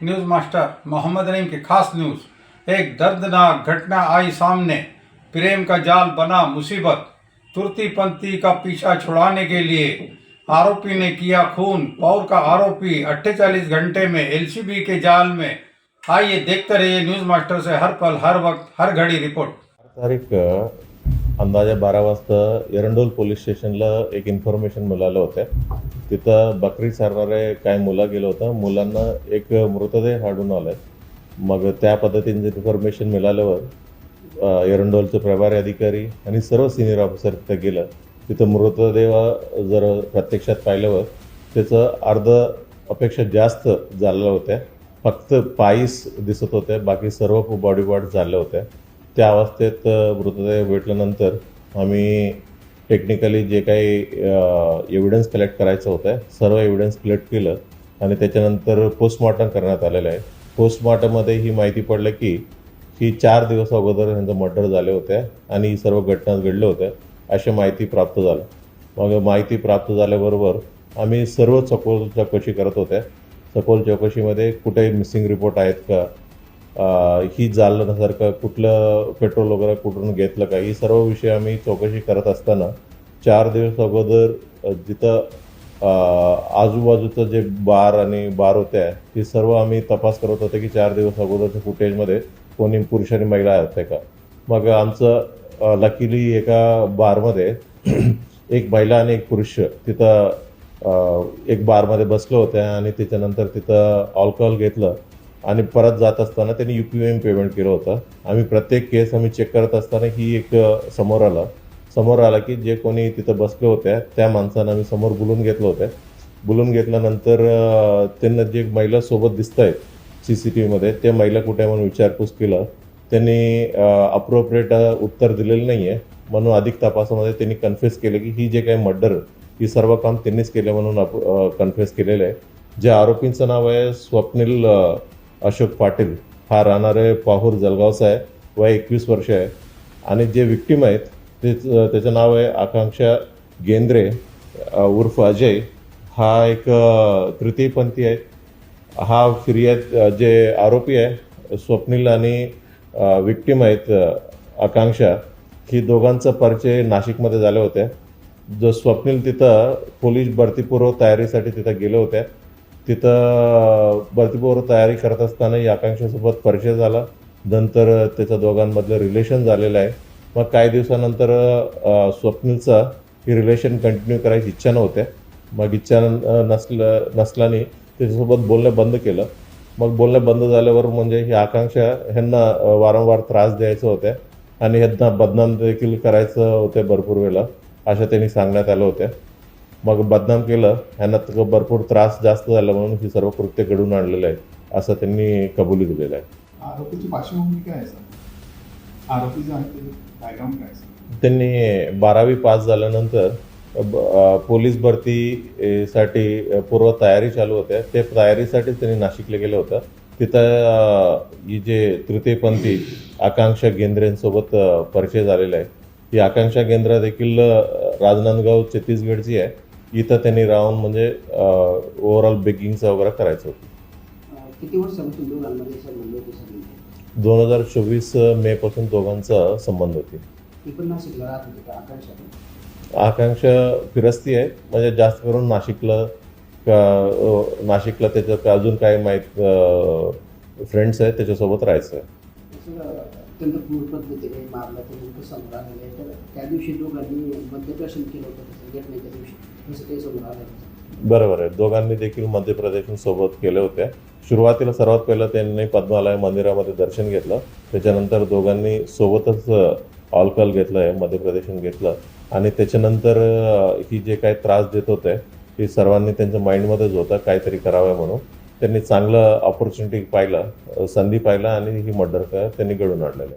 News master Mohammed Rahim की खास news. एक दर्दनाक घटना आई सामने। प्रेम का जाल बना मुसीबत। तुर्तीपंथी का पीछा छुड़ाने के लिए आरोपी ने किया खून। पौर का आरोपी 48 घंटे में एलसीबी के जाल में। आइए देखते रहिए न्यूज़ मास्टर से हर पल हर वक्त हर घड़ी रिपोर्ट। तारीख अंदाजे 12 वाजता एरंडोल पोलीस स्टेशनला एक इन्फॉर्मेशन मिळालं होतं. तिथं बकरी चारणारे काही मुलं गेलं होतं. मुलांना एक मृतदेह आढळून आलाय. मग त्या पद्धतीने इन्फॉर्मेशन मिळाल्यावर एरंडोलचे प्रभारी अधिकारी आणि सर्व सिनियर ऑफिसर तिथं गेलं. तिथं मृतदेह जर प्रत्यक्षात पाहिल्यावर त्याचं अर्ध अपेक्षा जास्त झालेलं होत्या. फक्त पायीस दिसत होते, बाकी सर्व बॉडी पार्ट झाले होते. त्या अवस्थेत मृतदेह भेटल्यानंतर आम्ही टेक्निकली जे काही एव्हिडन्स कलेक्ट करायचं होतं सर्व एव्हिडन्स कलेक्ट केलं आणि त्याच्यानंतर पोस्टमॉर्टम करण्यात आलेलं आहे. पोस्टमॉर्टममध्ये ही माहिती पडलं की 4 दिवस अगोदर ह्यांचं मर्डर झाले होते आणि ही सर्व घटना घडल्या होत्या अशी माहिती प्राप्त झालं. मग माहिती प्राप्त झाल्याबरोबर आम्ही सर्व सखोल चौकशी करत होत्या. सखोल चौकशीमध्ये कुठेही मिसिंग रिपोर्ट आहेत का, ही जालण्यासारखं कुठलं पेट्रोल वगैरे कुठून घेतलं का, ही सर्व विषय आम्ही चौकशी करत असताना 4 दिवस अगोदर जिथं आजूबाजूचं जे बार होत्या ही सर्व आम्ही तपास करत होते की 4 दिवस अगोदरच्या फुटेजमध्ये कोणी पुरुष आणि महिला होते का. मग आमचं लकीली एका बारमध्ये एक महिला आणि एक पुरुष तिथं एक बारमध्ये बसले होते आणि त्याच्यानंतर तिथं अल्कोहोल घेतलं आणि परत जात असताना त्यांनी UPM पेमेंट केलं होतं. आम्ही प्रत्येक केस आम्ही चेक करत असताना ही एक समोर आला की जे कोणी तिथं बसले होत्या त्या माणसांना आम्ही समोर बोलून घेतलं होतं. बोलून घेतल्यानंतर त्यांना जे महिला सोबत दिसत आहेत CCTVमध्ये ते महिला कुठे म्हणून विचारपूस केलं. त्यांनी अप्रोप्रिएट उत्तर दिलेलं नाही आहे म्हणून अधिक तपासामध्ये त्यांनी कन्फेस केलं की ही जे काही मर्डर ही सर्व काम त्यांनीच केलं म्हणून कन्फेस केलेलं आहे. ज्या आरोपींचं नाव आहे स्वप्नील अशोक पाटील, हा राहणारे पाहूर जळगावचा आहे, वय 21 वर्ष आहे. आणि जे विक्टीम आहेत त्याचं नाव आहे आकांक्षा गेंद्रे उर्फ अजय. हा एक तृतीयपंथी आहे. हा फिर्याद जे आरोपी आहे स्वप्नील आणि विक्टीम आहेत आकांक्षा, ही दोघांचा परिचय नाशिकमध्ये झाले होते. जो स्वप्नील तिथं पोलीस भरतीपूर्व तयारीसाठी तिथं गेले होते. तिथं भरतीपूर्व तयारी करत असताना या आकांक्षासोबत परिचय झाला. नंतर त्याचं दोघांमधलं रिलेशन झालेलं आहे. मग काही दिवसानंतर स्वप्नीलचा ही रिलेशन कंटिन्यू करायची इच्छा नव्हते. मग इच्छा नसल्याने त्याच्यासोबत बोलणं बंद केलं. मग बोलणं बंद झाल्यावर म्हणजे ही आकांक्षा ह्यांना वारंवार त्रास द्यायचं होत्या आणि ह्यांना बदनाम देखील करायचं होतं भरपूर वेळेला अशा त्यांनी सांगण्यात आलं होतं. मग बदनाम केलं, ह्यांना भरपूर त्रास जास्त झाला म्हणून ही सर्व कृत्य घडून आणलेलं आहे असं त्यांनी कबुली दिलेलं आहे. आरोपीची पार्श्वभूमी काय आहे सर? आरोपीचं आहे ते बॅकग्राऊंड काय आहे? त्यांनी 12वी पास झाल्यानंतर पोलीस भरतीसाठी पूर्व तयारी चालू होत्या. ते तयारीसाठी त्यांनी नाशिकला गेलं होतं. तिथं ही जे तृतीयपंथी आकांक्षा गेंद्रेंसोबत परिचय झालेला आहे. ही आकांक्षा गेंद्रा देखील राजनांदगाव छत्तीसगडची आहे. इथं त्यांनी राहून म्हणजे ओव्हरऑल बेगिंगचं वगैरे करायचं होतं. किती वर्ष दोघांमध्ये संबंध होते सर? 2024 मे पासून दोघांचा संबंध होते. ती पण नाशिकला राहत होती का आकांक्षा? आकांक्षा फिरस्ती आहे, म्हणजे जास्त करून नाशिकला त्याचं अजून काय माहीत फ्रेंड्स आहेत त्याच्यासोबत राहायचं आहे. अत्यंत क्रूर पद्धतीने मारलं ते नेमकं समोर आलेलं आहे. तर त्या दिवशी दोघांनी मद्यप्राशन केलं होतं घटनेच्या दिवशी, असं काही समोर आलं? बरोबर आहे. दोघांनी देखील मध्यप्रदेश सोबत केले होते. सुरुवातीला सर्वात पहिलं त्यांनी पद्मालय मंदिरामध्ये दर्शन घेतलं. त्याच्यानंतर दोघांनी सोबतच अल्कोहोल घेतलं आहे, मध्यप्रदेशन घेतलं आणि त्याच्यानंतर ही जे काही त्रास देत होते ही सर्वांनी त्यांच्या माइंडमध्येच होतं काहीतरी करावं म्हणून. त्यांनी चांगलं ऑपॉर्च्युनिटी पाहिलं, संधी पाहिला आणि ही मर्डर त्यांनी घडून आणलेलं आहे.